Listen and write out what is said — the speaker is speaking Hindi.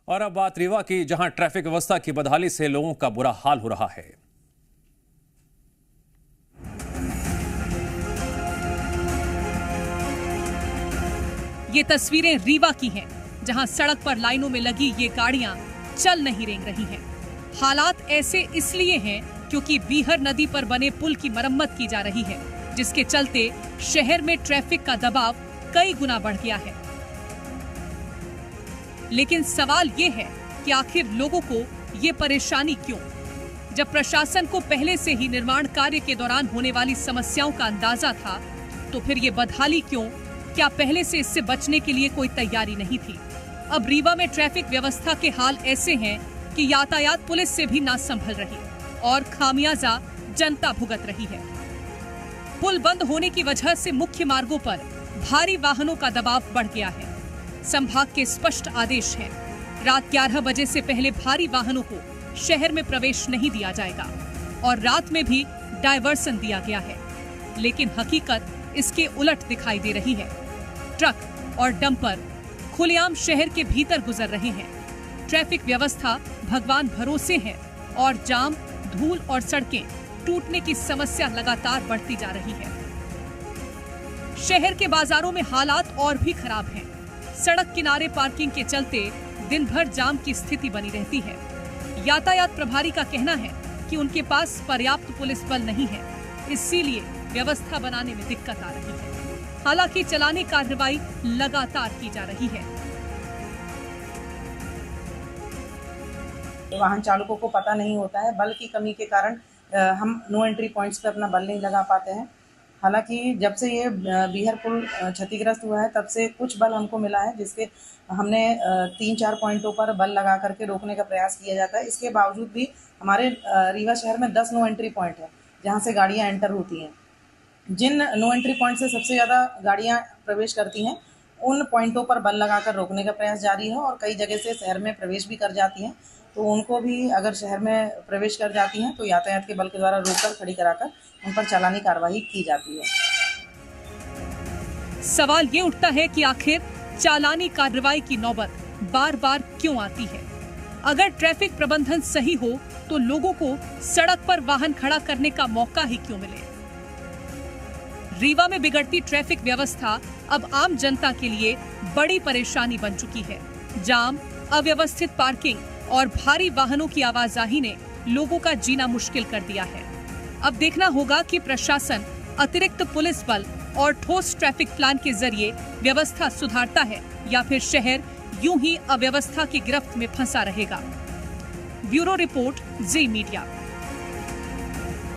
और अब बात रीवा की, जहां ट्रैफिक व्यवस्था की बदहाली से लोगों का बुरा हाल हो रहा है। ये तस्वीरें रीवा की हैं, जहां सड़क पर लाइनों में लगी ये गाड़ियां चल नहीं रेंग रही हैं। हालात ऐसे इसलिए हैं क्योंकि बीहर नदी पर बने पुल की मरम्मत की जा रही है, जिसके चलते शहर में ट्रैफिक का दबाव कई गुना बढ़ गया है। लेकिन सवाल ये है कि आखिर लोगों को ये परेशानी क्यों? जब प्रशासन को पहले से ही निर्माण कार्य के दौरान होने वाली समस्याओं का अंदाजा था, तो फिर ये बदहाली क्यों? क्या पहले से इससे बचने के लिए कोई तैयारी नहीं थी? अब रीवा में ट्रैफिक व्यवस्था के हाल ऐसे हैं कि यातायात पुलिस से भी ना संभल रही और खामियाजा जनता भुगत रही है। पुल बंद होने की वजह से मुख्य मार्गों पर भारी वाहनों का दबाव बढ़ गया है। संभाग के स्पष्ट आदेश हैं, रात 11 बजे से पहले भारी वाहनों को शहर में प्रवेश नहीं दिया जाएगा और रात में भी डायवर्सन दिया गया है। लेकिन हकीकत इसके उलट दिखाई दे रही है। ट्रक और डंपर खुलेआम शहर के भीतर गुजर रहे हैं। ट्रैफिक व्यवस्था भगवान भरोसे है और जाम, धूल और सड़कें टूटने की समस्या लगातार बढ़ती जा रही है। शहर के बाजारों में हालात और भी खराब हैं। सड़क किनारे पार्किंग के चलते दिन भर जाम की स्थिति बनी रहती है। यातायात प्रभारी का कहना है कि उनके पास पर्याप्त पुलिस बल नहीं है, इसीलिए व्यवस्था बनाने में दिक्कत आ रही है। हालांकि चलानी कार्रवाई लगातार की जा रही है। वाहन चालकों को पता नहीं होता है, बल की कमी के कारण हम नो एंट्री पॉइंट्स पे अपना बल नहीं लगा पाते हैं। हालांकि जब से ये बीहर पुल क्षतिग्रस्त हुआ है, तब से कुछ बल हमको मिला है, जिसके हमने 3-4 पॉइंटों पर बल लगा करके रोकने का प्रयास किया जाता है। इसके बावजूद भी हमारे रीवा शहर में 10 नो एंट्री पॉइंट है, जहां से गाड़ियां एंटर होती हैं। जिन नो एंट्री पॉइंट से सबसे ज़्यादा गाड़ियां प्रवेश करती हैं, उन पॉइंटों पर बल लगाकर रोकने का प्रयास जारी है और कई जगह से शहर में प्रवेश भी कर जाती हैं। तो उनको भी, अगर शहर में प्रवेश कर जाती हैं, तो यातायात के बल के द्वारा रोककर खड़ी कराकर उन पर चालानी कार्रवाई की जाती है। सवाल ये उठता है कि आखिर चालानी कार्रवाई की नौबत बार बार क्यों आती है? अगर ट्रैफिक प्रबंधन सही हो तो लोगों को सड़क पर वाहन खड़ा करने का मौका ही क्यों मिले? रीवा में बिगड़ती ट्रैफिक व्यवस्था अब आम जनता के लिए बड़ी परेशानी बन चुकी है। जाम, अव्यवस्थित पार्किंग और भारी वाहनों की आवाजाही ने लोगों का जीना मुश्किल कर दिया है। अब देखना होगा कि प्रशासन अतिरिक्त पुलिस बल और ठोस ट्रैफिक प्लान के जरिए व्यवस्था सुधारता है या फिर शहर यूं ही अव्यवस्था की गिरफ्त में फंसा रहेगा। ब्यूरो रिपोर्ट, जी मीडिया।